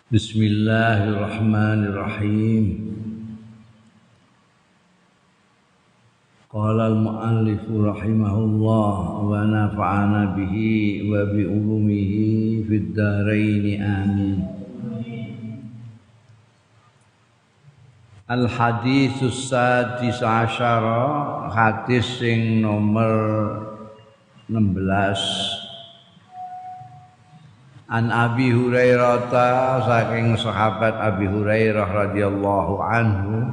Bismillahirrahmanirrahim. Qala al-muallif rahimahullah wa nafa'ana bihi wa bi ulumihi fid dharain amin. Al-haditsus sadis asyara, hadis sing nomor 16. An Abi Hurairah, saking sahabat Abi Hurairah radhiyallahu anhu,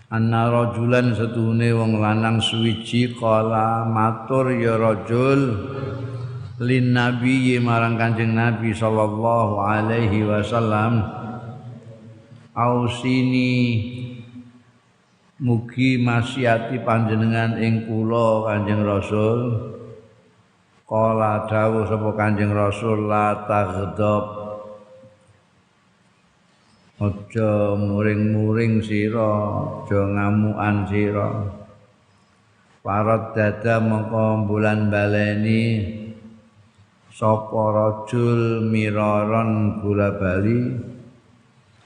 anna rajulan setuhune wong lanang suwiji kala matur ya rajul lin nabi marang Kanjeng Nabi sallallahu alaihi wasallam, ausini mugi maksiati panjenengan ing kula Kanjeng Rasul. Qala dawuh sapa Kanjeng Rasul, la taghdab, aja muring-muring sira, aja ngamukan sira. Parad dada mongko bulan baleni sapa rajul miraron bola-bali.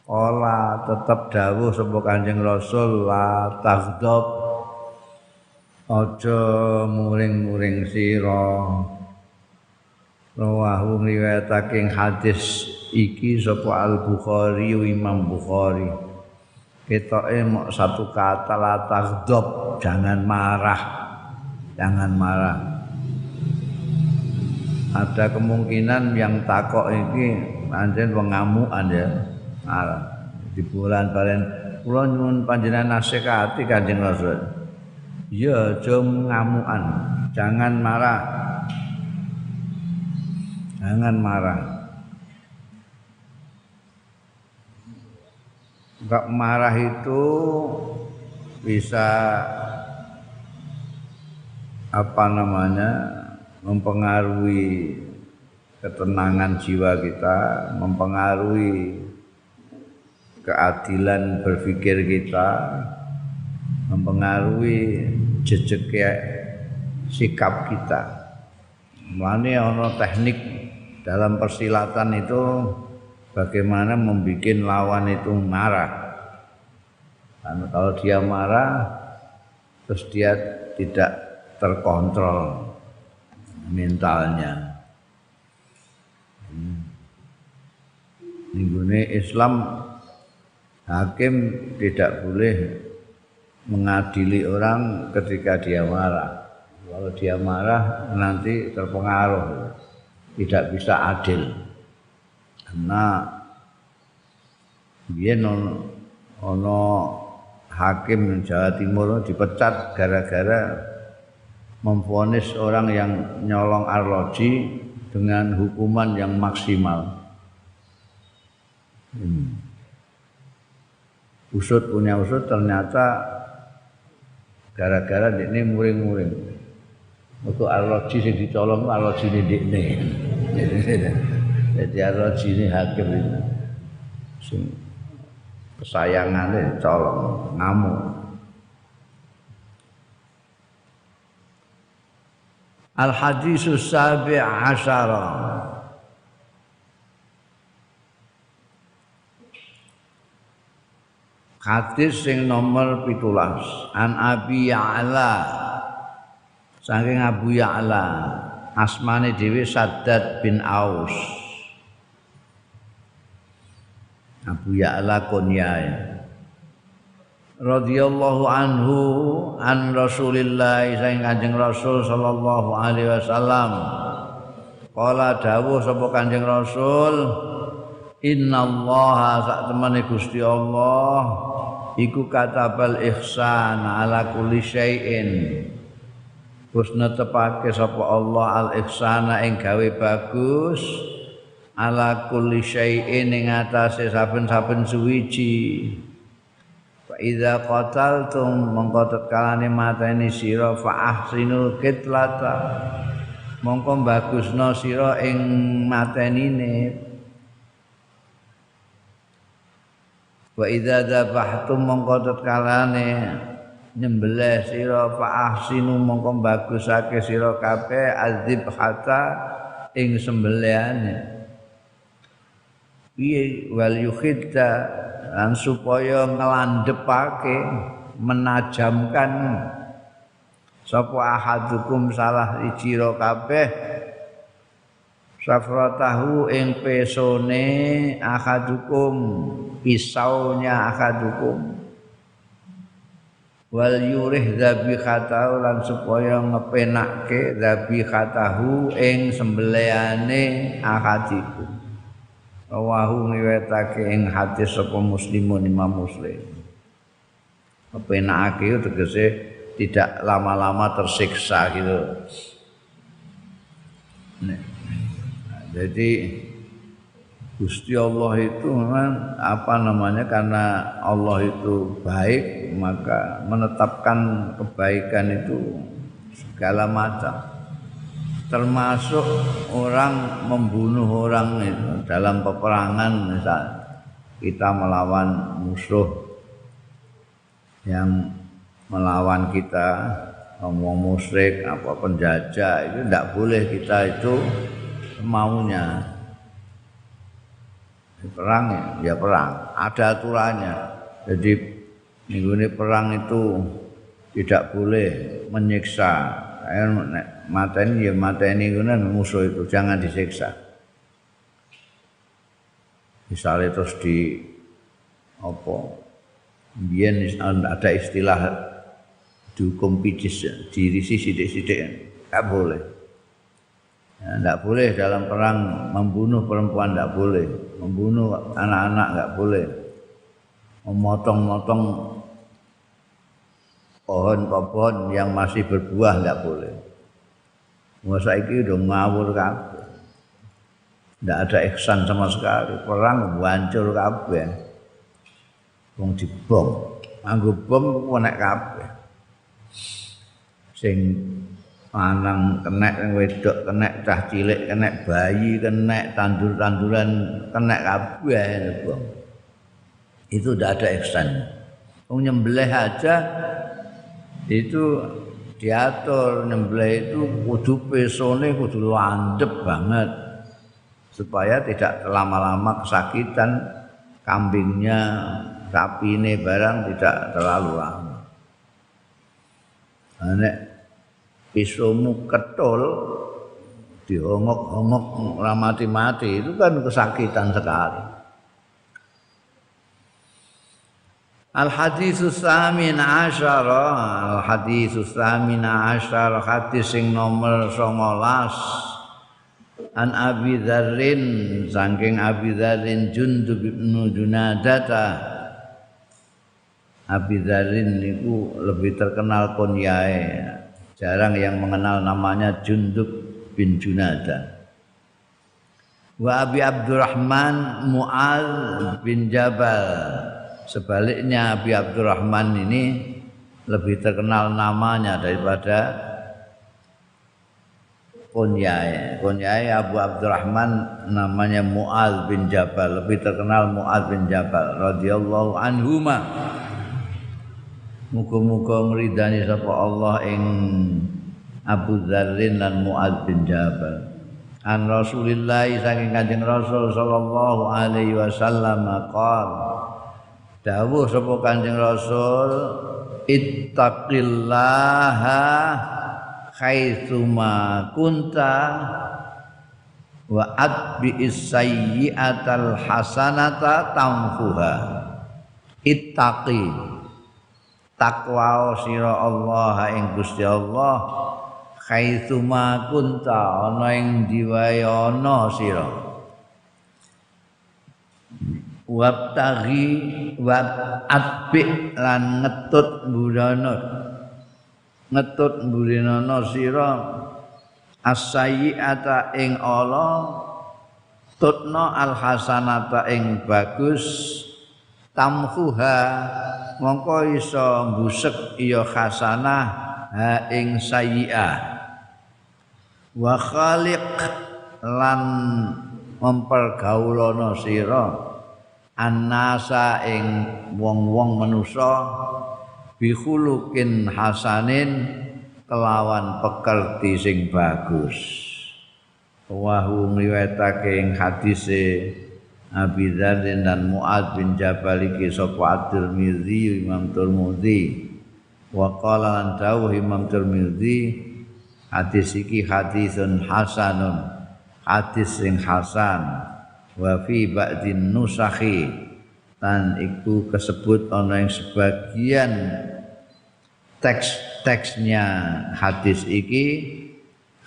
Qala tetep dawuh sapa Kanjeng Rasul, la taghdab, aja muring-muring sira. Rawahu riwayatake hadis iki sapa Al-Bukhari, Imam Bukhari. Ketoke mok satu kata, la taghdab, jangan marah. Jangan marah. Ada kemungkinan yang takok iki pancen pengamukan ya. Marah. Di bulan balen kula nyuwun panjenengan nasihati Kanjeng Rasul. Ya, aja ngamukan, jangan marah. Jangan marah. Enggak marah itu bisa mempengaruhi ketenangan jiwa kita, mempengaruhi keadilan berpikir kita, mempengaruhi jejak sikap kita. Mulane ana teknik dalam persilatan itu bagaimana membuat lawan itu marah. Karena kalau dia marah terus dia tidak terkontrol mentalnya. Ini Islam, hakim tidak boleh mengadili orang ketika dia marah. Kalau dia marah nanti terpengaruh, tidak bisa adil. Karena biyen ono hakim Jawa Timur dipecat gara-gara memvonis orang yang nyolong arloji dengan hukuman yang maksimal. Usut ternyata gara-gara ini muring-muring. Untuk arloji sing dicolong arloji ndekne. Jadi arloji ini hakim itu. Sing kesayangane colong, ngamuk. Al-haditsus sabi' asyara. Hadis sing nomor 17. An Abi Ya'la, saking Abu Ya'la, asmane dhewe Saddad bin Aus. Abu Ya'la kunyae. Radhiyallahu anhu an Rasulillah, saking Kanjeng Rasul sallallahu alaihi wasallam. Qala dawuh sapa Kanjeng Rasul, innallaha sak temene Gusti Allah iku katabal ihsan ala kulli syai'in. Wis netepake sapa Allah al-ihsana ing gawe bagus ala kulli syai'in ing atase saben-saben suwiji. Fa idza qataltum mongko tetkalane mateni sira fa ahsinul qitlata, mongko bagusna sira ing matenine. Wa idza dzabhtum mongko tetkalane nyembelih sira fa ahsinu mongko bagusake sira kabeh azibhata ing sembelihane. piye wal yukhidda lan supaya ngelandhepake menajamkan sapa ahadukum salah ijira kabeh safratahu ing pesone ahadukum pisaunya ahadukum wal yurih dzabihatahu lan supaya ngepenakke dzabihatahu ing sembelihane ahadikum rawahu ngiwetake ing hadis sapa muslimun Imam Muslim kepenakake tegese tidak lama-lama tersiksa gitu. Jadi Gusti Allah itu memang karena Allah itu baik maka menetapkan kebaikan itu segala macam termasuk orang membunuh orang itu dalam peperangan misal kita melawan musuh yang melawan kita ngomong musyrik apa penjajah itu tidak boleh kita itu maunya perang ya perang ada aturannya jadi minggu ini perang itu tidak boleh menyiksa mateni ya mateni musuh itu jangan disiksa misalnya terus di apa biyen ada istilah dihukum picis dirisi sidik-sidik enggak boleh ya, enggak boleh dalam perang membunuh perempuan enggak boleh membunuh anak-anak enggak boleh memotong-motong pohon-pohon yang masih berbuah enggak boleh masa iki udah ngawur kabeh enggak ada ihsan sama sekali perang hancur kabeh wong dibom nganggo bom ku nek kabeh sing lanang kena wedok kena cah cilik kena bayi kena tandur-tanduran kena kabeh itu ndak ada ihsan. Wong nyembelih aja itu diatur nyembelih itu kudu pesone kudu landhep banget supaya tidak lama-lama kesakitan kambingnya sapine barang tidak terlalu lama. Nek pisaumu ketul dihongok-hongok ora mati-mati itu kan kesakitan sekali. Al-haditsus samin asyara hadis sing nomor 19 an Abi Dzarrin saking Abi Dzarrin Jundub bin Junadata Abi Dzarrin niku lebih terkenal kunyae jarang yang mengenal namanya Jundub bin Junada wa Abi Abdurrahman Mu'adz bin Jabal sebaliknya Abi Abdurrahman ini lebih terkenal namanya daripada kunyae Abu Abdurrahman namanya Mu'adz bin Jabal lebih terkenal Mu'adz bin Jabal radhiyallahu anhuma muga-muga ngridani sapa Allah ing Abu Dzarrin lan Mu'adz bin Jabal an Rasulillah saking Kanjeng Rasul sallallahu alaihi wasallam qala dawuh sapa Kanjeng Rasul ittaqillaha haitsuma kunta wa atbi'is sayyi'atal hasanata tamfuha ittaqi takwa sira Allah ing Gusti Allah haitsuma kunta ana ing diwae ana sira wabtaghi wa atbi lan ngetut mburenana sira as-sayyi'ata ing ala tutna al-hasanata ing bagus tamhuha mongko iso mbusek ya hasanah ha ing sayyi'ah wa khaliq lan mempergaulana sira annasa ing wong-wong manusa bi khuluqin hasanin kelawan pekerti sing bagus. Wa hu ngriwayatake ing hadise Abi Dzar dan Mu'ad bin Jabal iki sapa At-Tirmidzi Imam Tirmidzi wa qala lan dawuh Imam Tirmidzi hadis iki hadisun hasanun hadis sing hasan wa fi ba'din nusakhi dan iku kesebut ana ing sebagian teksnya hadis iki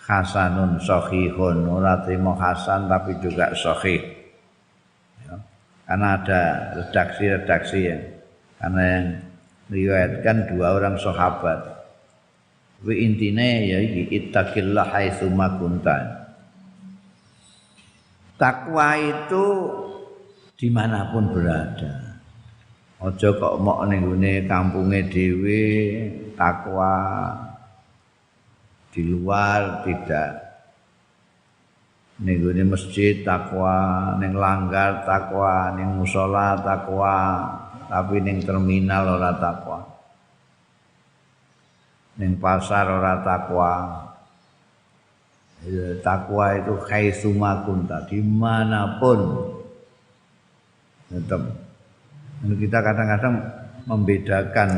hasanun sahihun ora trimo hasan tapi juga sahih. Karena ada redaksi-redaksi ya. Karena yang riwayatkan dua orang sahabat. Wi intine ya iki ittaqillah haitsu ma kunta. Takwa itu dimanapun berada. Aja kok mok ning gone kampunge dhewe takwa di luar tidak. Ning gone masjid takwa, ning langgar takwa, ning musala takwa, tapi ning terminal ora takwa. Ning pasar ora takwa. Takwa itu haitsuma kunta, dimanapun. Tetap. Kita kadang-kadang membedakan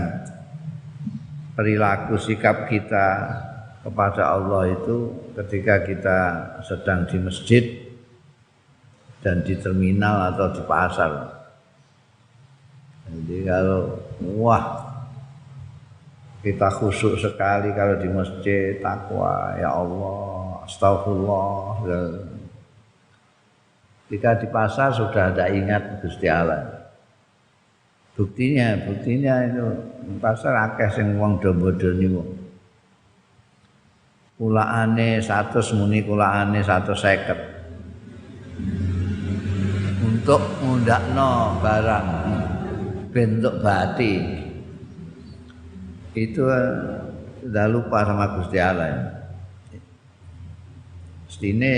perilaku sikap kita kepada Allah itu ketika kita sedang di masjid dan di terminal atau di pasar. Jadi kalau kita khusyuk sekali kalau di masjid takwa ya Allah astagfirullah. Ketika di pasar sudah ada ingat Gusti Allah. Buktinya itu di pasar akeh sing wong do-bodoni wong. Kulaane 100 muni kulaane 150 untuk ngundakno barang bentuk batik itu sudah lupa sama Gusti Allah ya. Mestine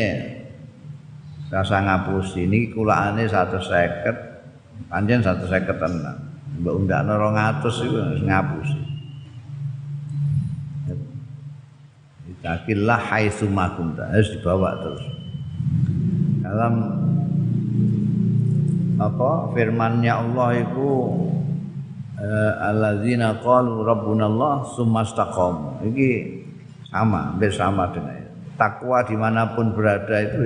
rasa ngapus ini kulaane 150 pancen 150 tenan mbok undakno 200 iku ngapus. Takillah haitsuma kunta harus dibawa terus. Dalam firman-Nya Allah itu alladzina qalu rabbunallah tsumma istaqamu. Iki sama, hampir sama dengan itu. Takwa dimanapun berada itu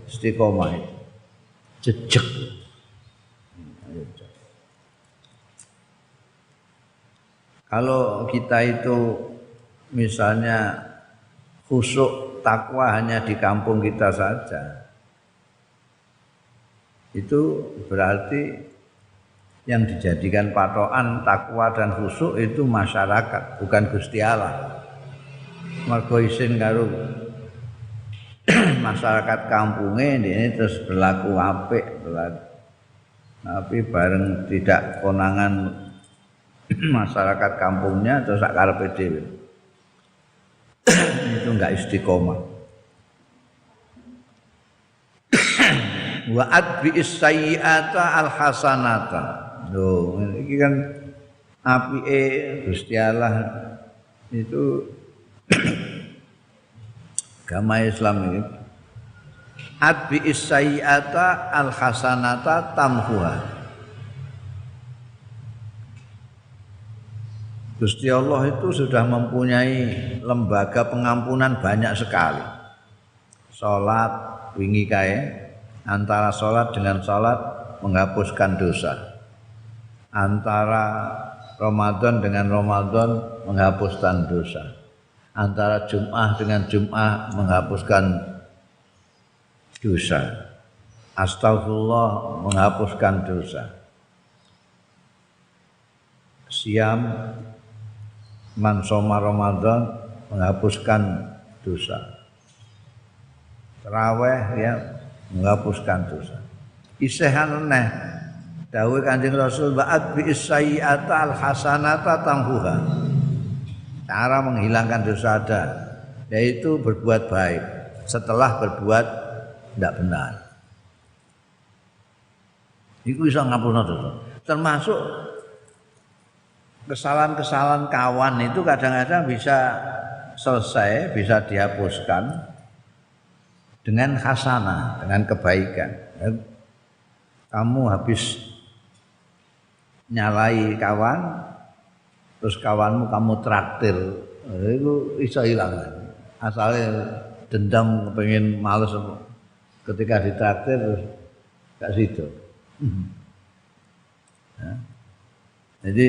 istiqomah itu. Jejeg. Kalau kita itu misalnya khusyuk takwa hanya di kampung kita saja, itu berarti yang dijadikan patokan takwa dan khusyuk itu masyarakat, bukan Gusti Allah. Mergo isin karo masyarakat kampungnya ini terus berlaku apik, tapi bareng tidak konangan masyarakat kampungnya terus sak karepe dhewe. Itu enggak istiqomah. Wa adbi sayyi'ata al-hasanata. Loh, ini kan apike Gusti Allah itu agama Islam ini. Adbi sayyi'ata al-hasanata tamhuha. Gusti Allah itu sudah mempunyai lembaga pengampunan banyak sekali. Salat wingi kae, antara salat dengan salat menghapuskan dosa. Antara Ramadan dengan Ramadan menghapuskan dosa. Antara Jum'ah dengan Jum'ah menghapuskan dosa. Astagfirullah menghapuskan dosa. Siam man soma Ramadan menghapuskan dosa. Tarawih ya menghapuskan dosa. Isehan neh dawuh Kanjeng Rasul ba'at bi sayyi'ata al-hasanata tamhuha. Cara menghilangkan dosa ada yaitu berbuat baik setelah berbuat tidak benar. Iku iso ngapurna dosa. Termasuk kesalahan-kesalahan kawan itu kadang-kadang bisa selesai, bisa dihapuskan dengan hasanah, dengan kebaikan. kamu habis nyalai kawan, terus kawanmu kamu traktir, itu iso ilang. Asalnya dendam pengen males ketika ditraktir terus gak sido. Ya. Jadi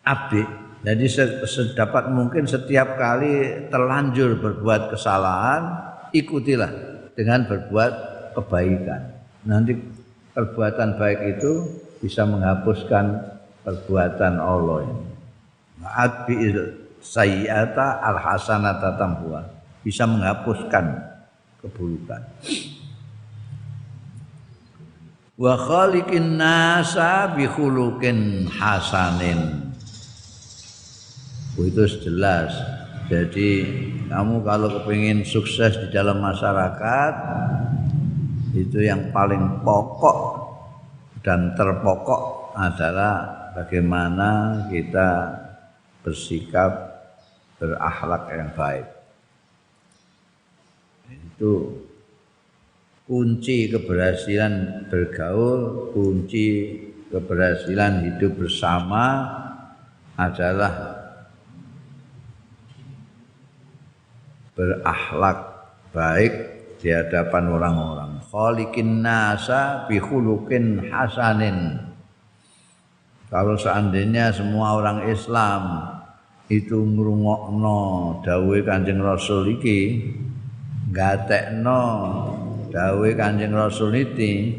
abdi, jadi sedapat mungkin setiap kali terlanjur berbuat kesalahan, ikutilah dengan berbuat kebaikan. Nanti perbuatan baik itu bisa menghapuskan perbuatan Allah ini. Ma'at bi'il sayyi'ata al-hasanata tambuha. Bisa menghapuskan keburukan. Wa khaliqin nasa bi khuluqin hasanin. Itu jelas. Jadi kamu kalau kepingin sukses di dalam masyarakat, itu yang paling pokok dan terpokok adalah bagaimana kita bersikap, berakhlak yang baik. Itu kunci keberhasilan bergaul, kunci keberhasilan hidup bersama adalah berakhlak baik di hadapan orang-orang. Khaliqin nasa bi khuluqin hasanin. Kalau seandainya semua orang Islam itu ngrungokno dawuhe Kanjeng Rasul iki, gatekno dawuhe Kanjeng Rasul iki,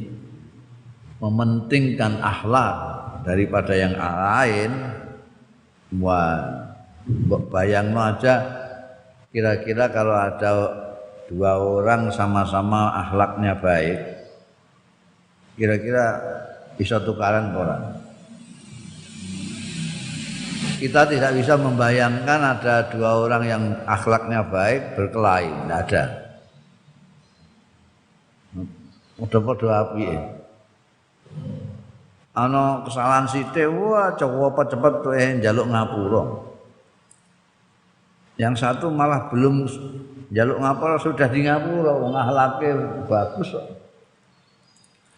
mementingkan akhlak daripada yang lain, wah bayangno aja kira-kira kalau ada dua orang sama-sama akhlaknya baik, kira-kira bisa tukaran orang. Kita tidak bisa membayangkan ada dua orang yang akhlaknya baik berkelahi, tidak ada. Udah podo apike. Ana kesalahan sithik, wah cepet tuh njaluk ngapura. Yang satu malah belum jaluk ngapura sudah di ngapura, wong akhlake bagus kok.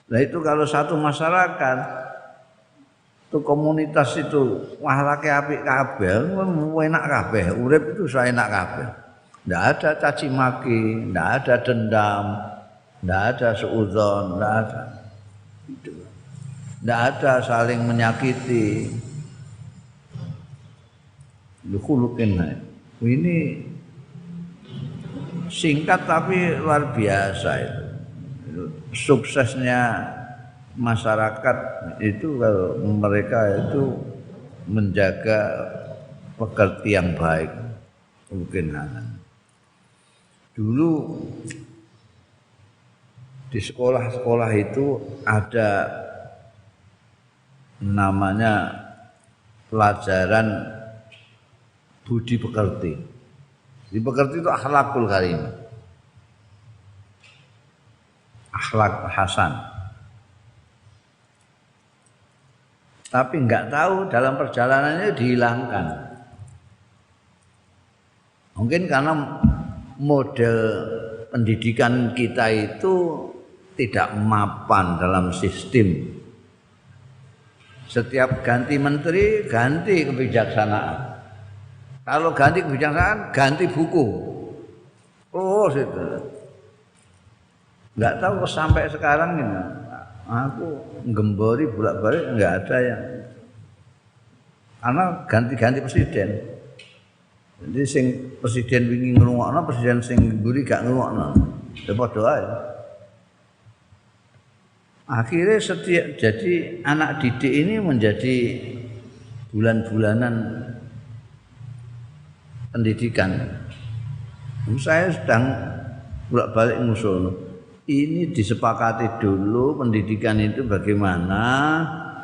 Nah itu kalau satu masyarakat, itu komunitas itu akhlake apik kabeh, enak kabeh, urip itu enak kabeh. Enggak ada caci maki, enggak ada dendam, enggak ada suudzon, enggak ada. Itu. Enggak ada saling menyakiti. Lukhulukin. Ini singkat tapi luar biasa itu. Suksesnya masyarakat itu kalau mereka itu menjaga pekerti yang baik. Mungkin dulu di sekolah-sekolah itu ada namanya pelajaran budi pekerti. Di pekerti itu akhlakul karim, akhlak hasan. Tapi enggak tahu dalam perjalanannya dihilangkan. Mungkin karena model pendidikan kita itu tidak mapan dalam sistem. Setiap ganti menteri, ganti kebijaksanaan. Kalau ganti kebijaksanaan, ganti buku. Oh, situ. Enggak tahu sampai sekarang ini. Aku nggembori bolak-balik enggak ada yang. Karena ganti-ganti presiden. Jadi sing presiden wingi ngrungokno, presiden sing mburi gak ngrungokno. Ya padha ae. Akhirnya jadi anak didik ini menjadi bulan-bulanan pendidikan. Saya sedang bolak-balik ngusul. Ini disepakati dulu pendidikan itu bagaimana,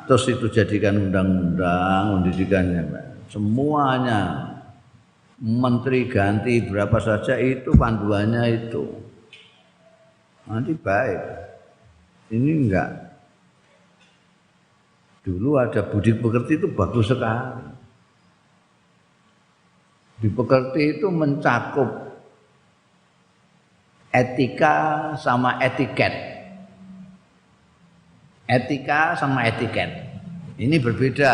terus itu jadikan undang-undang pendidikannya. Semuanya menteri ganti berapa saja itu panduannya itu. Nanti baik. Ini enggak. Dulu ada budi pekerti itu bagus sekali. Di pekerti itu mencakup etika sama etiket. Etika sama etiket. Ini berbeda.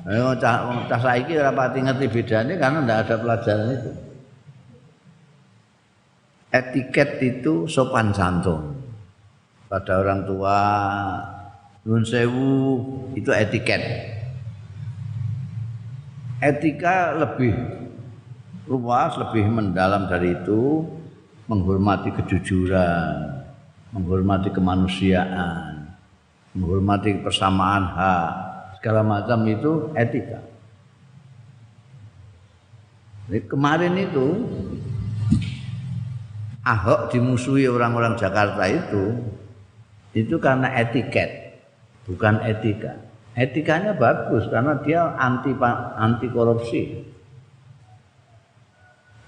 Ayo cah saiki ora pati ngerti bedane karena ndak ada pelajaran itu. Etiket itu sopan santun. Pada orang tua, nuwun sewu, itu etiket. Etika lebih luas, lebih mendalam dari itu, menghormati kejujuran, menghormati kemanusiaan, menghormati persamaan hak, segala macam itu etika. Jadi kemarin itu Ahok dimusuhi orang-orang Jakarta itu karena etiket, bukan etika. Etikanya bagus karena dia anti korupsi.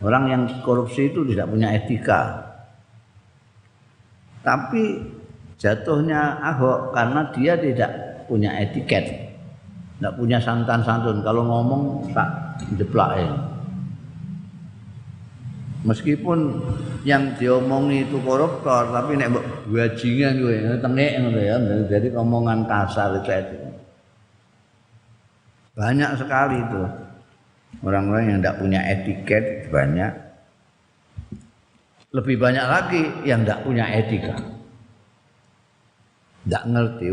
Orang yang korupsi itu tidak punya etika. Tapi jatuhnya Ahok karena dia tidak punya etiket, tidak punya santan-santun. Kalau ngomong tak jeplakin. Meskipun yang diomongi itu koruptor, tapi nek bajingan kowe tengek ngono ya, jadi omongan kasar itu. Banyak sekali itu orang-orang yang tidak punya etiket, banyak. Lebih banyak lagi yang tidak punya etika. Tidak ngerti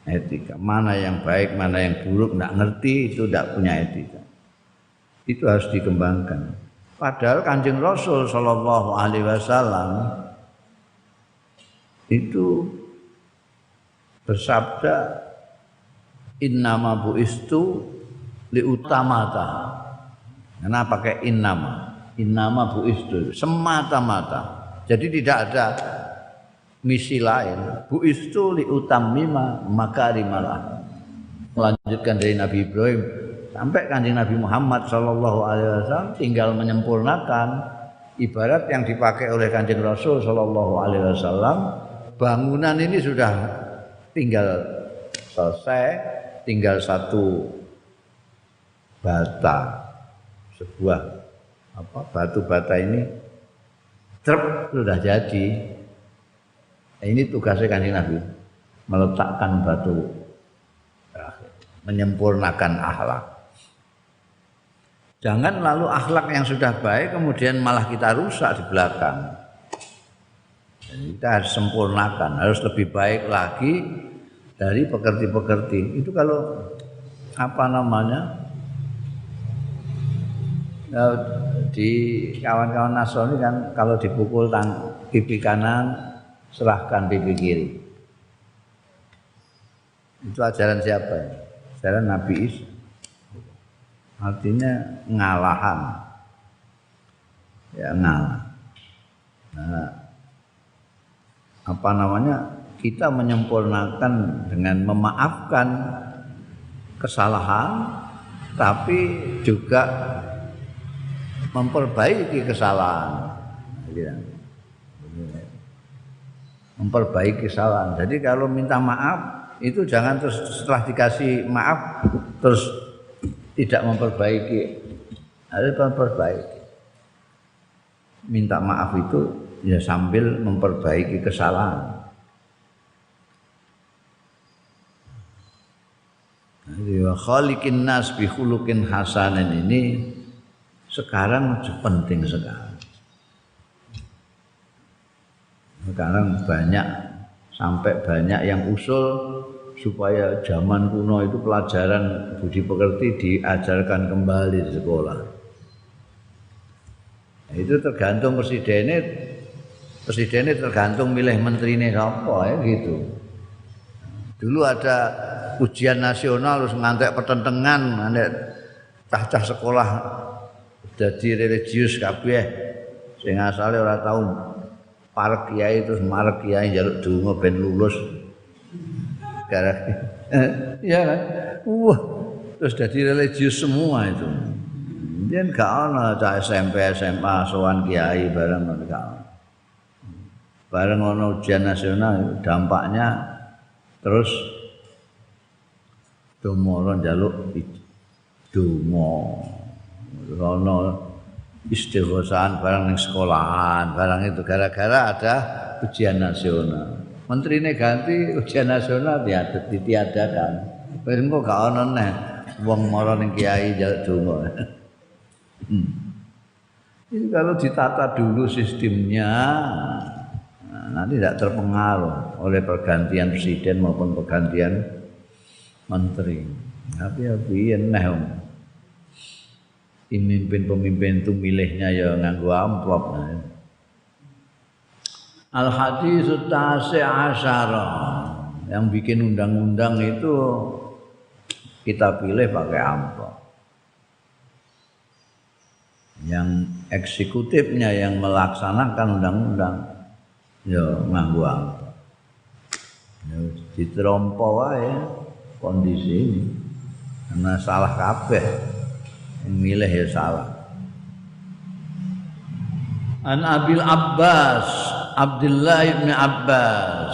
etika, mana yang baik, mana yang buruk, tidak ngerti, itu tidak punya etika. Itu harus dikembangkan. Padahal Kanjeng Rasul sallallahu alaihi wasallam itu bersabda innama buistu liutamata. Kenapa pakai innama buistu semata-mata. Jadi tidak ada misi lain. Buistu liutammima makarimal. Melanjutkan dari Nabi Ibrahim sampai Kanjeng Nabi Muhammad sallallahu alaihi wasallam tinggal menyempurnakan ibarat yang dipakai oleh Kanjeng Rasul sallallahu alaihi wasallam. Bangunan ini sudah tinggal selesai, tinggal satu bata, sebuah batu bata ini sudah jadi. Ini tugasnya Kanjeng Nabi, meletakkan batu terakhir, menyempurnakan akhlak. Jangan lalu akhlak yang sudah baik kemudian malah kita rusak di belakang. Jadi kita harus sempurnakan, harus lebih baik lagi dari pekerti-pekerti. Itu kalau di kawan-kawan Nasrani kan kalau dipukul pipi kanan serahkan pipi kiri. Itu ajaran siapa? Ajaran Nabi Isa. Artinya ngalahan, ya ngalah. Nah, kita menyempurnakan dengan memaafkan kesalahan, tapi juga memperbaiki kesalahan. Memperbaiki kesalahan. Jadi kalau minta maaf itu jangan terus setelah dikasih maaf terus tidak memperbaiki, harus memperbaiki. Minta maaf itu ya sambil memperbaiki kesalahan. Jadi khaliqin nas bi khuluqin hasanin ini sekarang penting sekali. Sekarang sampai banyak yang usul supaya zaman kuno itu pelajaran budi pekerti diajarkan kembali di sekolah. Itu tergantung presidennya tergantung milih menterinya apa ya gitu. Dulu ada ujian nasional terus ngantek pertentangan, ngantek cah-cah sekolah jadi religius kabeh sing asale ora tau parek kiai terus marek kiai njaluk donga ben lulus. Ya kan? Wah, terus jadi religius semua itu. Dia enggak ana cah SMP, SMA, sowan kiai bareng enggak. Bareng ono ujian nasional dampaknya terus domo njaluk donga. Ono istighosahan barang ning sekolahan, barang itu gara-gara ada ujian nasional. menterine ganti ujian nasional ditiadakan. Wis engko gak ono neh wong mara ning kiai njaluk donga. Ini kalau ditata dulu sistemnya, nanti tidak terpengaruh oleh pergantian presiden maupun pergantian menteri. Tapi ya piye neh pemimpin itu milihnya ya nganggo amplop. Al-hadits tasi asyara, yang bikin undang-undang itu kita pilih pakai amplop. Yang eksekutifnya yang melaksanakan undang-undang ya nganggo amplop. Ya diterompo wae kondisi ini. Karena salah kabeh. Yang milih ya salah. An Abil Abbas Abdullah bin Abbas,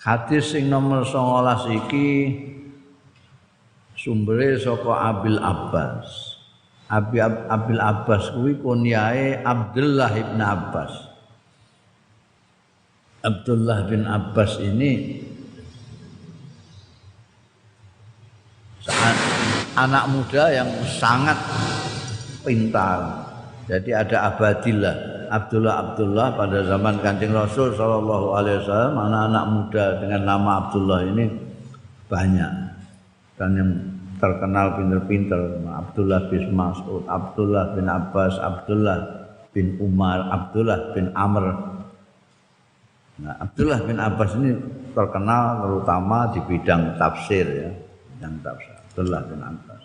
hadis sing nomor 19 iki sumbere saka Abil Abbas. Abil Abbas kuwi kunyahe Abdullah bin Abbas. Abdullah bin Abbas ini anak muda yang sangat pintar. Jadi ada Abdullah pada zaman Kanjeng Rasul sallallahu alaihi wasallam, anak-anak muda dengan nama Abdullah ini banyak. Dan yang terkenal pinter-pinter, Abdullah bin Mas'ud, Abdullah bin Abbas, Abdullah bin Umar, Abdullah bin Amr. Nah, Abdullah bin Abbas ini terkenal terutama di bidang tafsir ya, bidang tafsir. Abdullah bin Abbas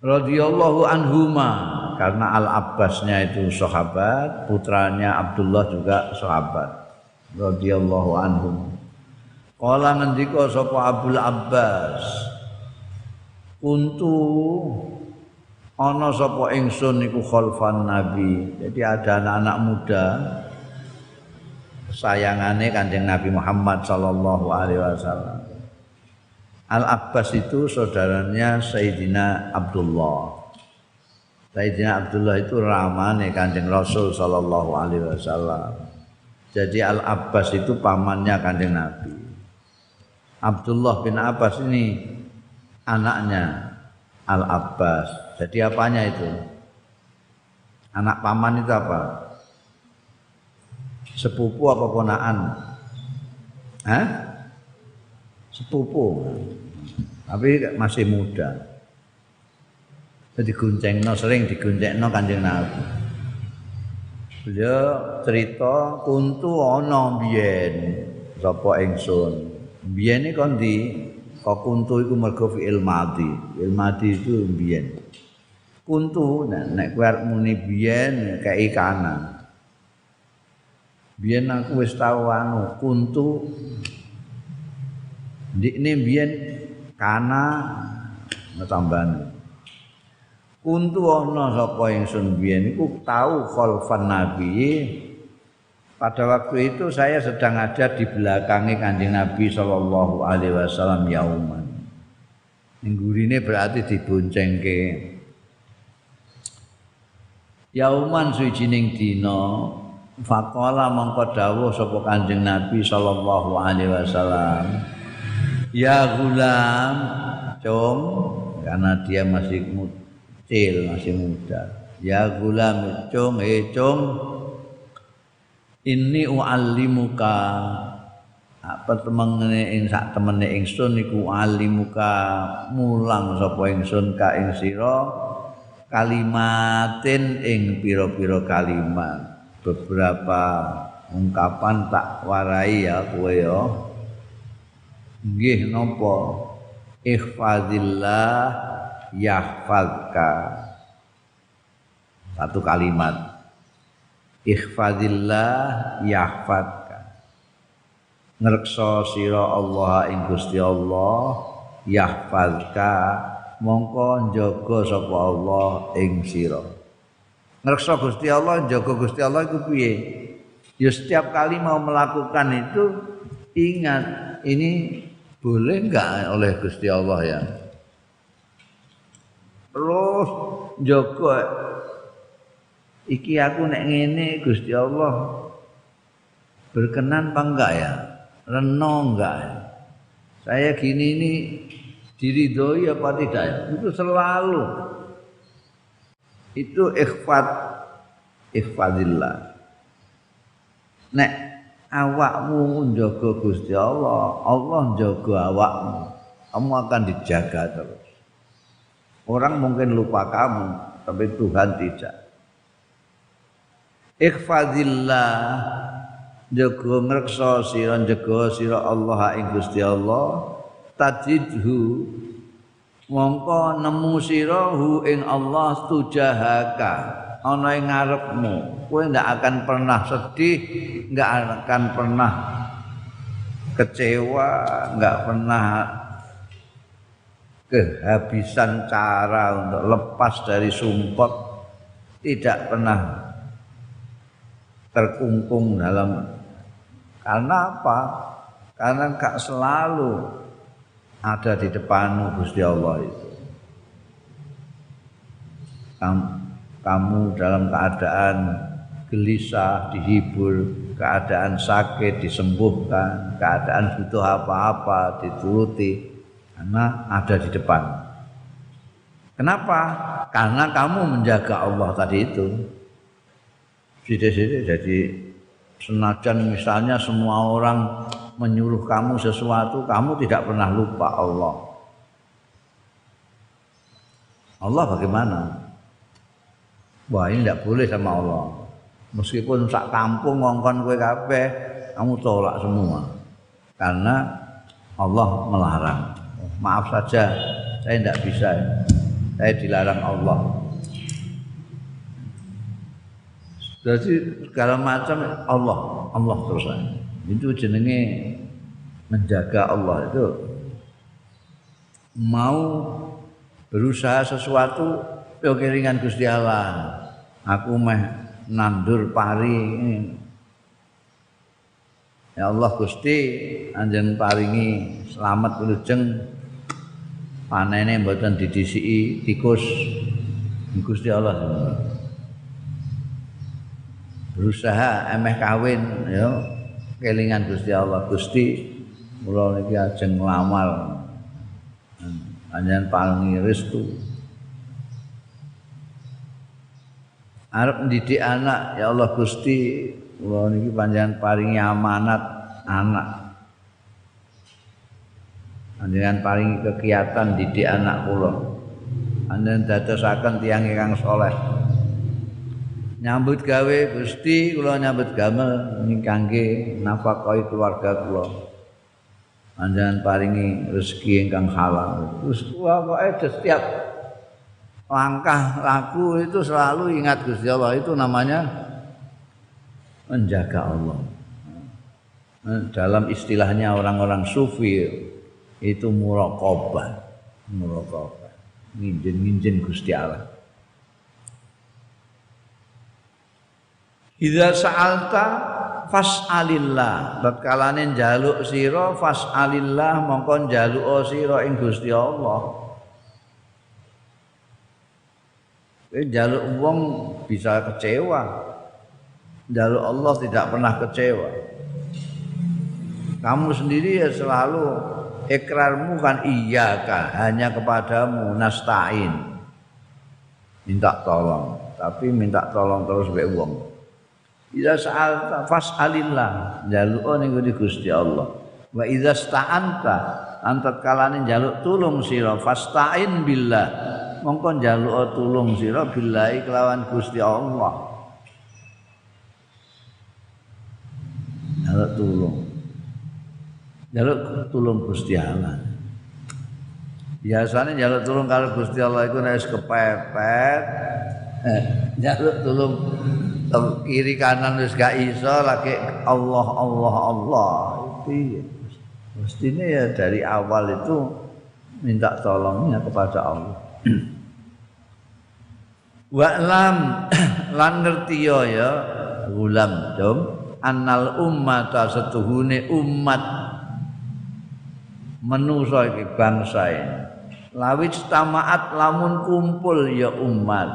radhiyallahu anhuma, karena Al-Abbasnya itu sahabat, putranya Abdullah juga sahabat radhiyallahu anhum. Kala ngendika sapa Abdul Abbas, kuntu ana sapa ingsun iku khalfan nabi. Jadi ada anak-anak muda sayangane Kanjeng Nabi Muhammad sallallahu alaihi wasallam. Al-Abbas itu saudaranya Sayyidina Abdullah. Sayyidina Abdullah itu ramane Kanjeng Rasul sallallahu alaihi wasallam. Jadi Al-Abbas itu pamannya Kanjeng Nabi. Abdullah bin Abbas ini anaknya Al-Abbas. Jadi apanya itu? Anak paman itu apa? Sepupu apa ponakan? Hah? Sepupu. Tapi masih muda. Jadi sering diguncengno Kanjeng Nabi. Beliau cerita kuntu ana biyen sapa ingsun. Biyen iki kon kok kuntu iku mergo fi'il madhi. Fi'il madhi itu biyen. Kuntu nek kowe arep muni biyen kei kanan. Biyen aku wis tau kuntu ndikne biyen kana tambane. Kuntu ana sapa ingsun biyen iku tau khalfan nabi. Pada waktu itu saya sedang ada di belakangnya Kanjeng Nabi sallallahu alaihi wasallam yauman. Ning gurine berarti diboncengke. Yauman suwijining dina faqala mangko dawuh sapa Kanjeng Nabi sallallahu alaihi wasallam, ya gulam, cung, karena dia masih kecil, masih muda. Ya gulam, cung, cung, inni u'allimuka, apa temene ing sak temene ingsun iku u'allimuka mulang sapa ingsun ka ing sira kalimatin ing pira-pira kalimat, beberapa ungkapan tak warai ya kowe ya. Nggih napa? Ihfazillah yahfazka. Satu kalimat. Ihfazillah yahfazka. Ngreksa sira Allah ing Gusti Allah yahfazka, mongko njaga sapa Allah ing sira. Ngreksa Gusti Allah, njaga Gusti Allah iku piye? Ya setiap kali mau melakukan itu ingat ini boleh enggak oleh Gusti Allah ya. Terus njaga iki aku nek ngene Gusti Allah berkenan apa enggak ya? Reno enggak ya? Saya gini ini diridhoi apa tidak ya? Itu selalu itu ikhfadillah. Nek awakmu njaga Gusti Allah, Allah njaga awakmu. Kamu akan dijaga terus. Orang mungkin lupa kamu, tapi Tuhan tidak. Ikhfadillah, jaga ngreksa sira, jaga sira Allah ing Gusti Allah, tajidhu mongko nemu sira hu ing Allah tujahaka, ana ing ngarepmu. Kowe ndak akan pernah sedih, ndak akan pernah kecewa, ndak pernah kehabisan cara untuk lepas dari sumpek, tidak pernah terkungkung dalam. Karena apa? Karena gak selalu ada di depanmu Gusti Allah itu. Kamu dalam keadaan gelisah dihibur, keadaan sakit disembuhkan, keadaan butuh apa-apa dituruti. Karena ada di depan. Kenapa? Karena kamu menjaga Allah tadi itu. Sidik-sidik jadi senajan misalnya semua orang menyuruh kamu sesuatu, kamu tidak pernah lupa Allah. Allah bagaimana? Wah, ini tidak boleh sama Allah. Meskipun sak kampung ngongkon kowe kabeh, kamu tolak semua. Karena Allah melarang. Maaf saja, saya tidak bisa. Saya dilarang Allah. Jadi segala macam Allah terus. Itu jenenge menjaga Allah itu. Mau berusaha sesuatu, yo kelingan Gusti Allah. Aku meh nandur pari. Ya Allah Gusti, anjen paringi selamat wilujeng. Panene mboten didhisiki tikus. Gusti Allah. Berusaha emeh kawin ya kelingan Gusti Allah. Gusti kula niki ajeng nglamar. Panjenengan paringi restu. Arep ndidik anak ya Allah Gusti kula niki panjenengan paringi amanat anak. Panjenengan paringi kegiatan didik anak kula. Panjenengan dadosaken tiyang ingkang saleh. Nyambut gawe Gusti kula nyambut gamel kangge nafkahi keluarga kula. Panjenengan paringi rezeki ingkang halal. Terus pokoke setiap langkah laku itu selalu ingat Gusti Allah, itu namanya menjaga Allah. Dalam istilahnya orang-orang sufi itu muraqabah. Nginjen Gusti Allah. Idza sa'alta fas'alillah. Tatkalane njaluk sira fas'alillah mongko njaluk sira ing Gusti Allah. Njaluk wong bisa kecewa. Njaluk Allah tidak pernah kecewa. Kamu sendiri ya selalu ikrarmu kan iyyaka, hanya kepadamu nasta'in. Minta tolong, tapi minta tolong terus mbek wong. Idza sa'alta fas'alillah, njaluk ning Gusti Allah. Wa idza sta'anta, antat kalane njaluk tulung sira fasta'in billah. Mongko njaluk tulung sira billahi kelawan Gusti Allah. Njaluk tulung. Njaluk tulung Gusti Allah. Biasane njaluk tulung karo Gusti Allah iku nek wis kepepet. Njaluk tulung kiri kanan wis gak iso lagi Allah itu mestinya ya dari awal itu minta tolongnya kepada Allah. Wa'lam lan ngerti ya gulam dom annal ummata setuhune umat manusa iki bangsa ini lawit tamaat lamun kumpul ya umat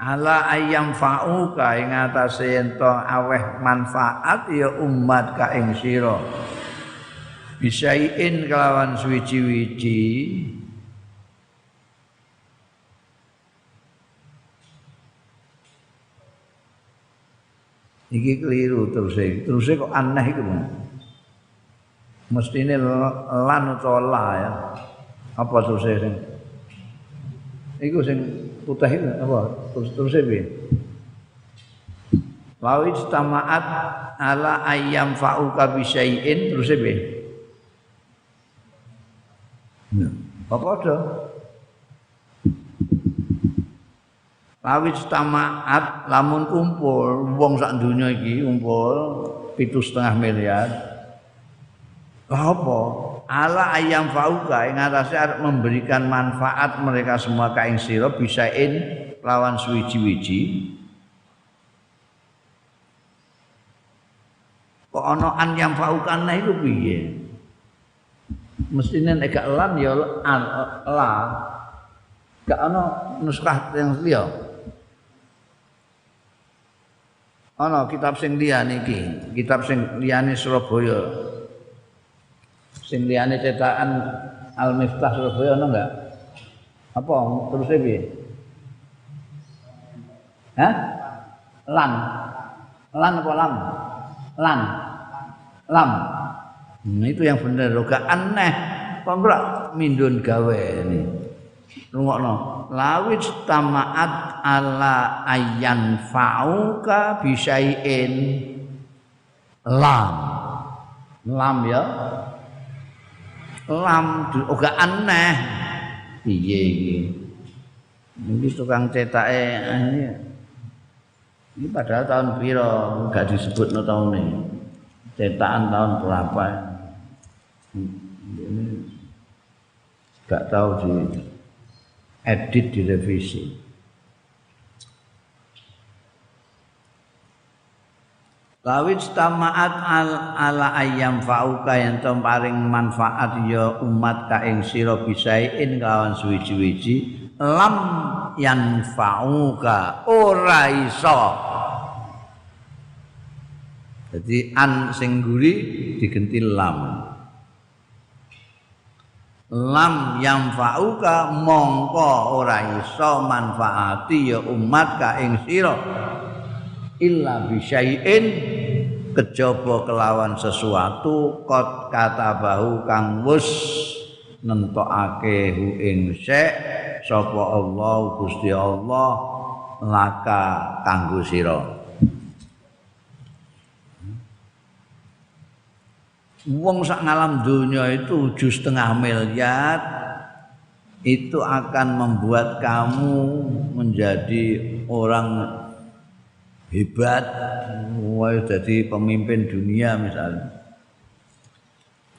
ala ayam fa'uka ing atase ento aweh manfaat ya umat ka ing sira bisain kelawan suwiji-wiji iki keliru terus kok aneh iku mestine lan utawa la ya apa terus sing iku sing putih itu apa terus piye lawi istamaat ala ayam fa'uka bisyai'in terus piye apa ada lawi istamaat lamun kumpul wong sak donya iki kumpul 7,5 miliar apa ala ayam fauka ing atase arep memberikan manfaat mereka semua ka ing sira bisain lawan suwiji-wiji kok ana an yang faukan iku piye mestine nek gak lan ya la gak ana nuskah yang liya ana kitab sing liyane iki kitab sing liyane Surabaya sing liyane cetakan Al-Miftah Surabaya ono enggak? Apa terus piye? Hah? Lan. Lan apa lam? Lan. Lam. Itu yang bener lho gak aneh. Kok ora mindun gawe ini. Rungokno. Lawit tamaat ala ayyan fa'uka bisyai'in lam. Lam ya. Lam juga aneh piye iki tukang cetake ini padahal tahun piro gak disebutno taune cetakan tahun berapa ini gak tahu di edit direvisi lawit tamaat ala ayam fauka yang paring manfaat ya umat ka ing sira bisain kelawan suwiji-wiji lam yang fauka ora iso jadi an sing guri digenti lam yang fauka mongko ora iso manfaati ya umat ka ing sira illa bisyai'in kejaba kelawan sesuatu qad katabahu kang wis nentokake hu ing syek sapa Allah Gusti Allah laka kanggo sira wong sak ngalam donya itu 7,5 miliar itu akan membuat kamu menjadi orang hebat, wah jadi pemimpin dunia misalnya.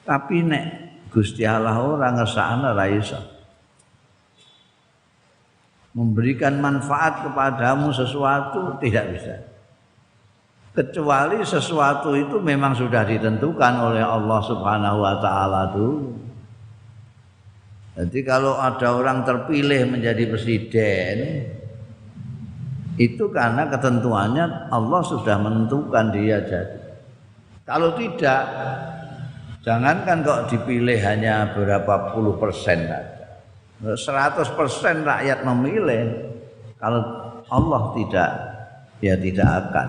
Tapi nek Gusti Allah ora ngersakno ora iso. Memberikan manfaat kepadamu sesuatu tidak bisa. Kecuali sesuatu itu memang sudah ditentukan oleh Allah Subhanahu wa taala dulu. Jadi kalau ada orang terpilih menjadi presiden itu karena ketentuannya Allah sudah menentukan dia jadi. Kalau tidak, jangankan kok dipilih hanya berapa puluh persen saja. 100% rakyat memilih. Kalau Allah tidak, ya tidak akan.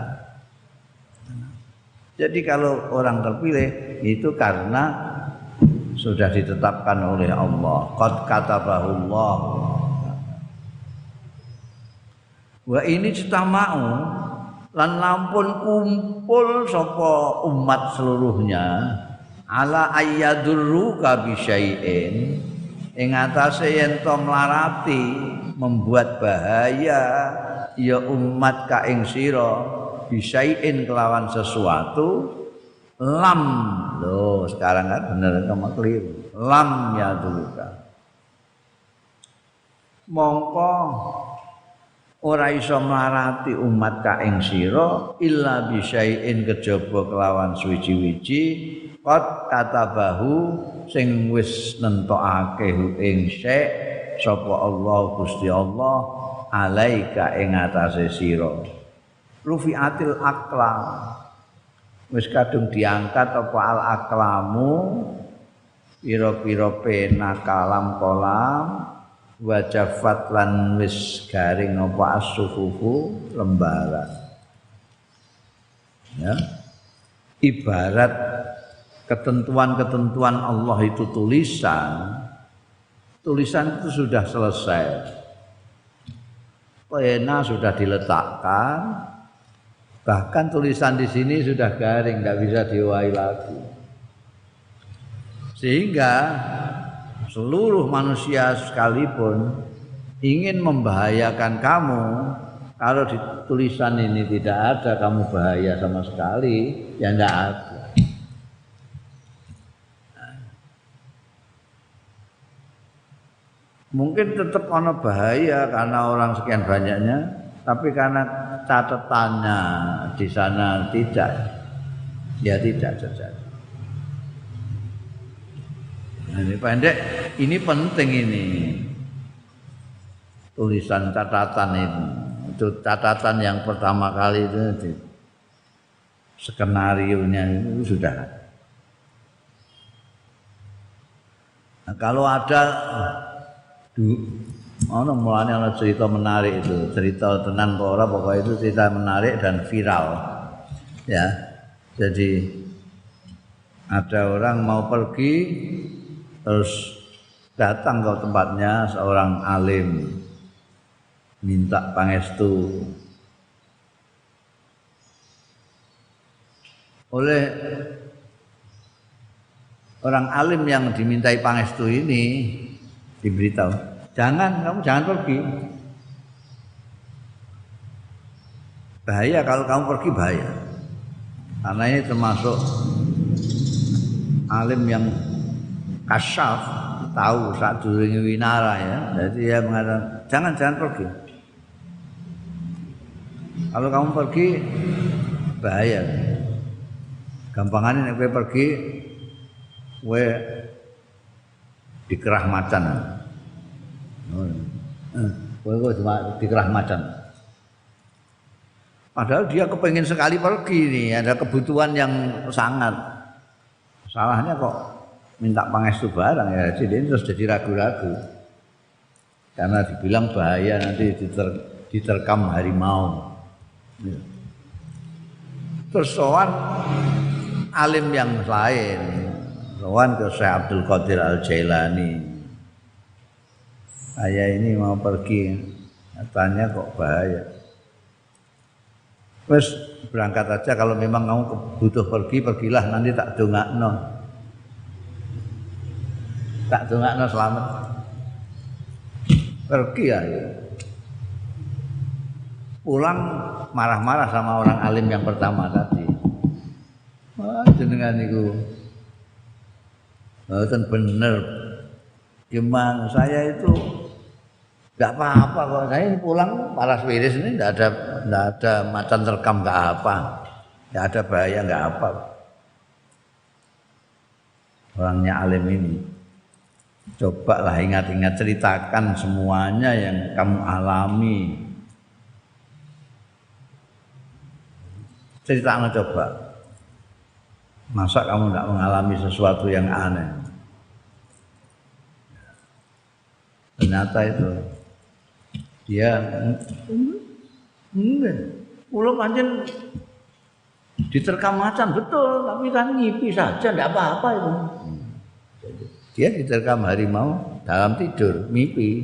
Jadi kalau orang terpilih itu karena sudah ditetapkan oleh Allah. Qad katabahullah. Wa ini citamau lan lampun kumpul sapa umat seluruhnya ala ayyadurruka bisyai'in ing atase yen to mlarati membuat bahaya ya umat ka ing sira bisyai'in kelawan sesuatu lam lho sekarang kan bener kamu keliru lam ya duluka mongko ora iso mlarati umat ka ing sira illa bisyai'in kejaba kelawan suwiji-wiji qad katabahu sing wis nentokake ing syek sapa Allah Gusti Allah alaika ing atase sira rufiatil aqlam wis kadung diangkat apa al aqlamu pira-pira pena kalam kolam wajafat lan wis garing apa as-sufufu lembaran ya ibarat ketentuan-ketentuan Allah itu tulisan itu sudah selesai pena sudah diletakkan bahkan tulisan di sini sudah garing tidak bisa diwai lagi sehingga seluruh manusia sekalipun ingin membahayakan kamu kalau di tulisan ini tidak ada kamu bahaya sama sekali ya tidak ada. Mungkin tetap ada bahaya karena orang sekian banyaknya, tapi karena catatannya di sana tidak, ya tidak terjadi. Ini pendek, ini penting ini tulisan catatan itu catatan yang pertama kali itu skenario-nya itu sudah. Nah, kalau ada mulanya ada cerita menarik itu cerita tenan ora pokoknya itu cerita menarik dan viral ya jadi ada orang mau pergi terus datang ke tempatnya seorang alim minta pangestu oleh orang alim yang dimintai pangestu ini diberitahu kamu jangan pergi bahaya kalau kamu pergi bahaya karena ini termasuk alim yang kasyaf tahu saat durunge winara ya jadi dia mengatakan jangan pergi kalau kamu pergi bahaya gampangannya nek kowe pergi kowe dikerah macan kowe cuma dikerah macan padahal dia kepengen sekali pergi nih ada kebutuhan yang sangat salahnya kok minta pangestu barang ya jadi terus jadi ragu-ragu karena dibilang bahaya nanti diterkam harimau terus sowan alim yang lain sowan ke Syekh Abdul Qadir Al-Jailani saya ini mau pergi katanya kok bahaya terus berangkat aja kalau memang kamu butuh pergilah nanti tak dongakno selamat pergi ya pulang marah-marah sama orang alim yang pertama tadi jenengan niku mboten bener gimana saya itu enggak apa-apa kok saya ini pulang paras wiris ini enggak ada macan terkam enggak apa enggak ada bahaya enggak apa orangnya alim ini cobalah ingat-ingat ceritakan semuanya yang kamu alami ceritakan coba masa kamu tidak mengalami sesuatu yang aneh ternyata itu dia ulo pancen diterkam macan betul tapi kan ngipi saja tidak apa-apa itu dia diterkam harimau dalam tidur mimpi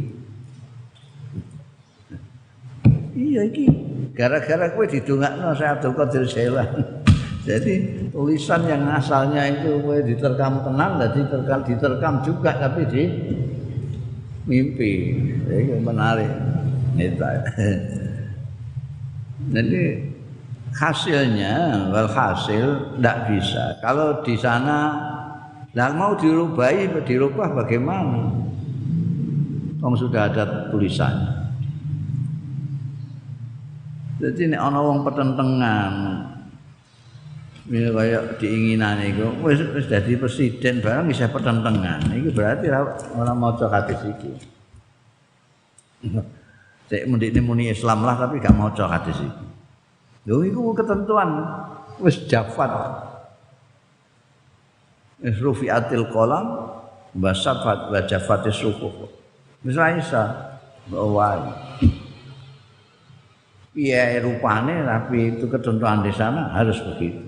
iya iki gara-gara kowe didongakno Syekh Abdul Qadir Jailani jadi tulisan yang asalnya itu kowe diterkam tenang jadi diterkam juga tapi di mimpi itu menarik itu jadi hasilnya walhasil tidak bisa kalau di sana nah mau dirubah bagaimana? Wong sudah ada tulisannya. Jadi nek ana wong pertentangan ini kayak diinginane iku wis dadi presiden barang bisa pertentangan. Iki berarti ora maca hadis iki. Cek muni Islam lah tapi gak maca hadis iki. Lho iku ketentuan wis jafat. Wis rufiatil qalam wa safat wa jafatis suhuf. Wis ra isa wae. Piye rupane tapi itu ketentuan di sana harus begitu.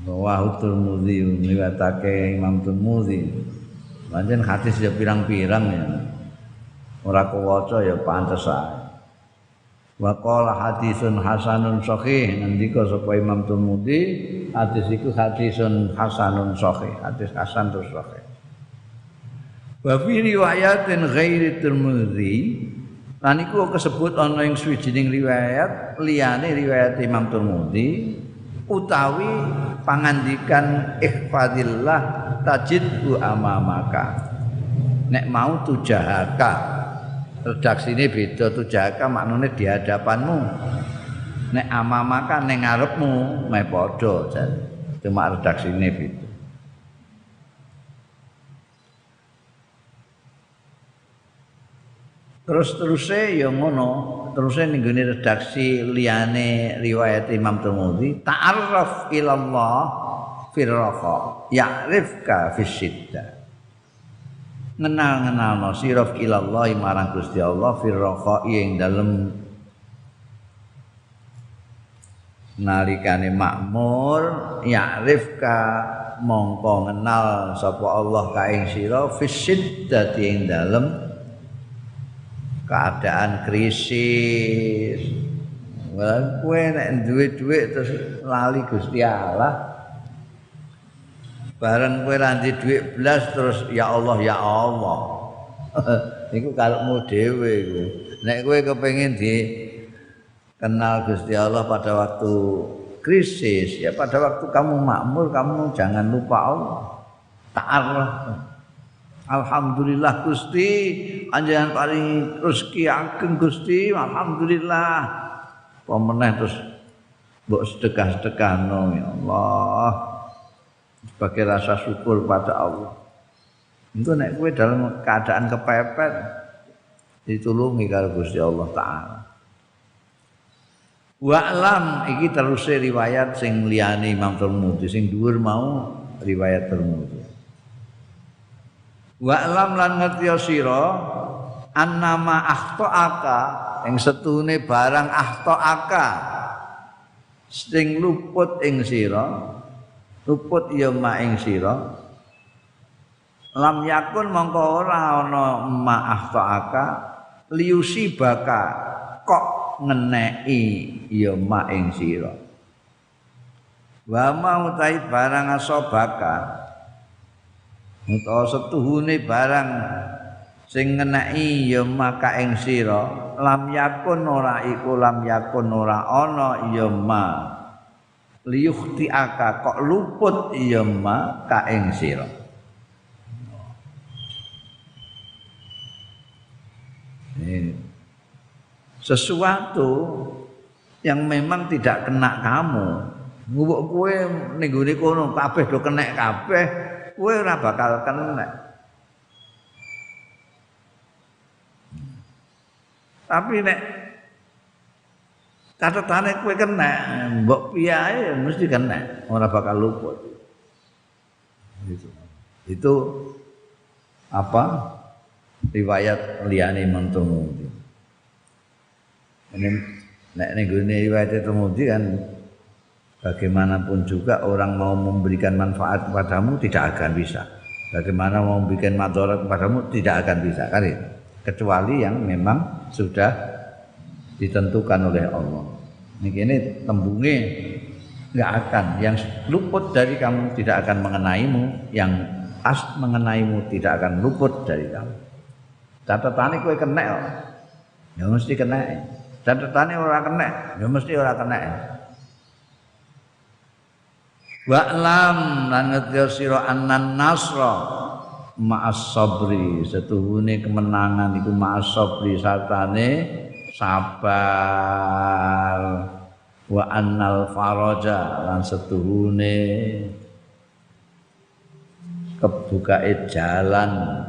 Bahwa Tirmidzi riwayatake Imam Tirmidzi. Pancen hadis ya pirang-pirang ya. Ora kuwaca ya pantes ae. Wa qala hadisun hasanun sahih, ngendika sapa Imam Tirmidzi, hadis iku hadisun hasanun sahih, hadis hasan terus sahih. Wa fi riwayatin ghairi Tirmidzi, lan iku kesebut ana ing swijining riwayat liyane riwayat Imam Tirmidzi utawi pangandikan ihfadillah tajidhu amamaka. Nek mau tujahaka, redaksine beda, tujahaka maknane di hadapanmu. Nek amamaka ning ngarepmu meh padha jan. Cuma redaksine beda. Terus-teruse ya ngono, teruse ning gone redaksi liyane riwayat Imam Tirmidzi, ta'arraf ilallah firraha, ya'rifka fisyiddah. Ngenal-ngenalno sira ilallah marang Gusti Allah firraha ing dalem nalikane makmur, ya'rifka mongko ngenal sapa Allah ka ing sira fisyiddah ing dalem keadaan krisis. Wah, kowe nek duwe dhuwit terus lali Gusti Allah. Bareng kowe ra ndek dhuwit blas terus ya Allah ya Allah. Iku karepmu dhewe iku. Nek kowe kepengin dikenal Gusti Allah pada waktu krisis, ya pada waktu kamu makmur kamu jangan lupa Allah. Ta'arraf. Alhamdulillah Gusti, panjenengan paring rezeki ageng Gusti, alhamdulillah. Pemeneh terus mbok sedekah-sedekahno ya Allah. Sebagai rasa syukur pada Allah. Itu nek kowe dalam keadaan kepepet ditulungi karo Gusti Allah taala. Wa'lam iki teruse riwayat sing liyane Imam Tirmidzi sing dhuwur mau riwayat Tirmidzi. Wa'lam lan ngerti sira annama akhtaaka ing setune barang akhtaaka sing luput ing sira luput ya ma ing sira lam yakun mongko ora ana ma akhtaaka liusibaka kok ngeneki ya ma ing sira wa ma utai barang asobaka utawa setuhune barang sing ngeneki ya maka ing sira lam yakun ora iku lam yakun ora ana ya ma liyukhtiaka kok luput ya ma ka ing sira. Sesuatu yang memang tidak kena kamu, mbok kowe ning gone kono kabeh do kenek kabeh. Kowe ora bakal kena. Tapi nek catetane kowe kena, mbok piye mesti kena, ora bakal luput. Itu apa? Riwayat liyane Tirmidzi. Ini nek ning gone riwayat Tirmidzi kan bagaimanapun juga orang mau memberikan manfaat kepadamu tidak akan bisa. Bagaimana mau memberikan madarat kepadamu tidak akan bisa kan itu. Kecuali yang memang sudah ditentukan oleh Allah. Ini tembunge enggak akan, yang luput dari kamu tidak akan mengenaimu, yang pas mengenaimu tidak akan luput dari kamu. Catatane kowe kena ya mesti kena. Catatane ora kena ya mesti ora kena. Wa'lam lan ngerti sira annan nasra ma'as sabri, setuhune kemenangan iku ma'as sabri sartane sabar. Wa annal faraja lan setuhune kebukae jalan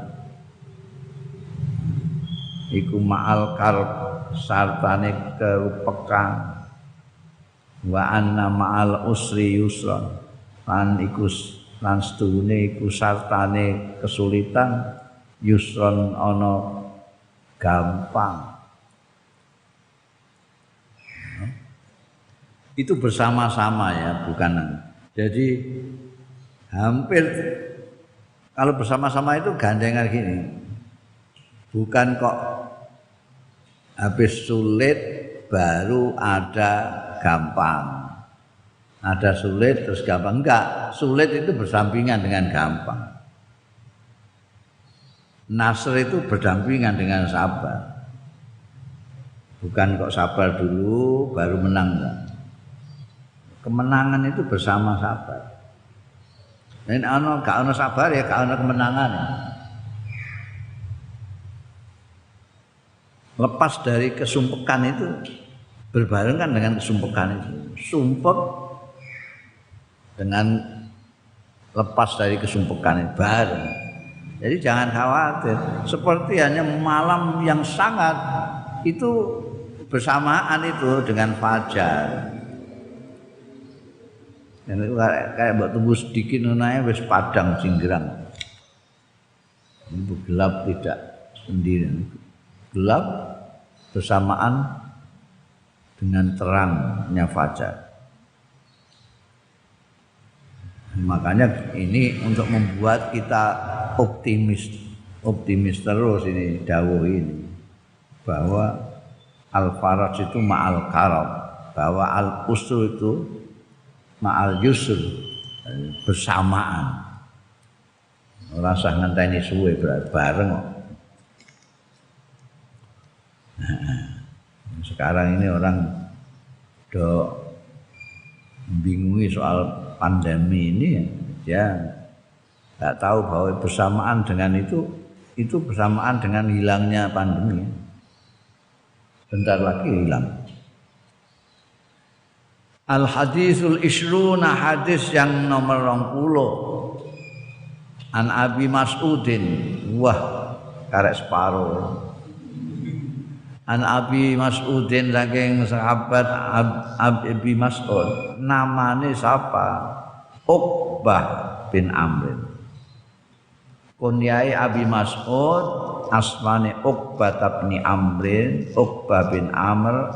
iku ma'al karb sartane kerupekan wa anna ma'al usri yusra lan iku lan sedune iku sartane kesulitan yusron ana gampang. Itu bersama-sama ya, bukan. Jadi hampir kalau bersama-sama itu gandengan gini. Bukan kok habis sulit baru ada gampang. Ada sulit terus gampang. Enggak, sulit itu bersampingan dengan gampang. Nasr itu berdampingan dengan sabar. Bukan kok sabar dulu baru menang. Enggak. Kemenangan itu bersama sabar. Dan gak ono sabar ya gak ono kemenangan. Lepas dari kesumpekan itu berbarengan dengan kesumpekan itu. Sumpek dengan lepas dari kesumpekan itu bareng. Jadi jangan khawatir. Seperti hanya malam yang sangat itu bersamaan itu dengan fajar. Dan itu kayak mbok tunggu sedikit nunae wis padang singgrang. Itu gelap tidak sendiri. Gelap bersamaan dengan terangnya fajar. Makanya ini untuk membuat kita optimis terus ini dawuh ini bahwa al-faraj itu ma'al karab, bahwa al-usru itu ma'al yusr, bersamaan. Ora usah ngenteni suwe bareng kok. Sekarang ini orang do bingungi soal pandemi ini, ya nggak tahu bahwa bersamaan dengan itu bersamaan dengan hilangnya pandemi. Bentar lagi hilang. Al hadisul isruna, hadis yang nomor 20. An Abi Mas'udin, wah karek separo. An Abi Mas'udin saking sahabat Abi Mas'ud, namane sapa? Uqbah bin Amr. Kunyai Abi Mas'ud asmane Uqbah bin Amr, Uqbah bin Amr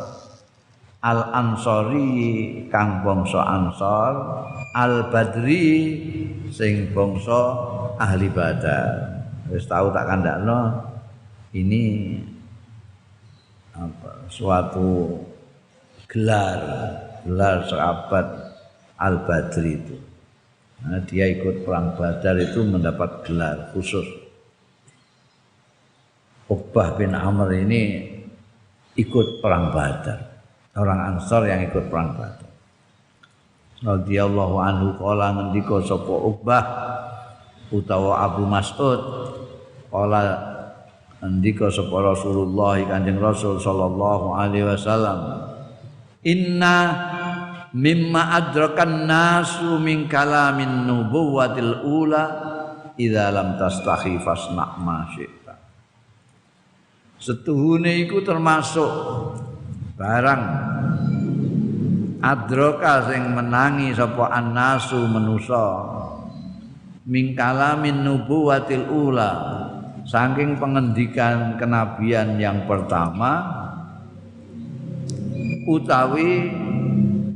Al-Ansari kang bangsa Ansor, Al-Badri sing bangsa ahli Badar. Wis tahu tak kandakno ini apa suatu gelar sahabat Al-Badri itu. Nah, dia ikut perang Badar itu mendapat gelar khusus. Uqbah bin Amr ini ikut perang Badar. Orang Ansor yang ikut perang Badar. Radhiyallahu anhu qala ngendika sapa Uqbah utawa Abu Mas'ud qala ngendika sapa Rasulullah Kanjeng Rasul sallallahu alaihi wasallam, inna mimma adrakan nasu min kalamin nubuwatil ula idza lam tastahi fasna ma syi'ta. Setuhune iku termasuk barang adraka sing menangi sapa annasu manusa min kalamin nubuwatil ula, saking pengendikan kenabian yang pertama utawi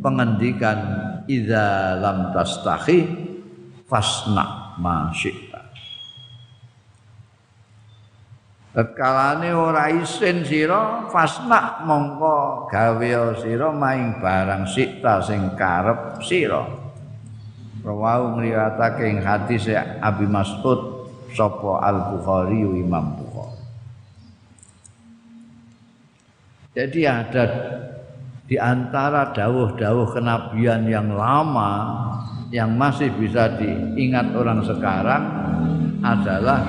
pengendikan idza lam tastahi fasna ma syi'ta. Tatkalane ora isin sira fasna mongko gawe sira maing barang syi'ta sing karep sira. Rawahu ngriwayatake ing hadis Abi Mas'ud sapa Al-Bukhari Imam Bukhari. Jadi ada di antara dawuh-dawuh kenabian yang lama yang masih bisa diingat orang sekarang adalah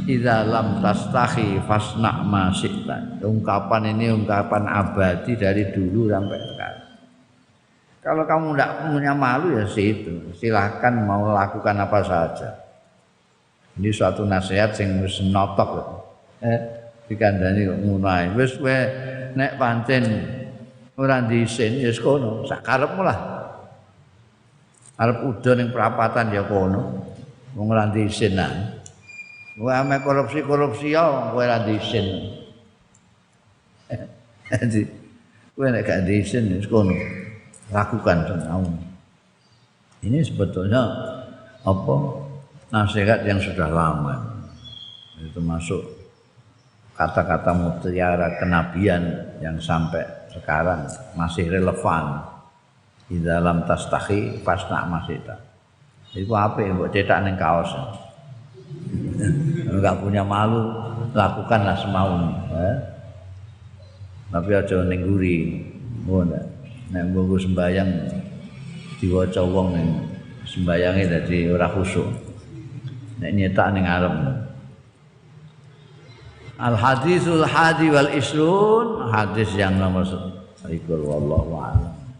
idza lam tastahi fasna ma syi'ta. Ungkapan ini ungkapan abadi dari dulu sampai sekarang. Kalau kamu tidak punya malu ya situ, silahkan mau lakukan apa saja. Ini suatu nasihat yang harus notok. dikandani kok ngono ae. Wis kowe nek pancen ora diisin ya kono, sak karepmu lah. Arep udan ning perapatan ya kono. Wong ora diisin ae. Kowe ame korupsi ya kowe ora diisin. Jadi kowe nek gak diisin wis kono. Lakukan semau. Ini sebetulnya apa? Nasihat yang sudah lama. Itu masuk kata-kata mutiara kenabian yang sampai sekarang masih relevan. Di dalam tastahi fasna masita. Itu apa yang buat cetak ning kaos. Enggak punya malu, lakukanlah semaumu. Tapi aja ning guri. Ngono. Nek mbok sembayang diwaca wong ning sembayange dadi ora khusyuk. Nek nyetak ning arep. Al hadisul hadi wal isrun, hadis yang nomor 1 wallahu a'lam.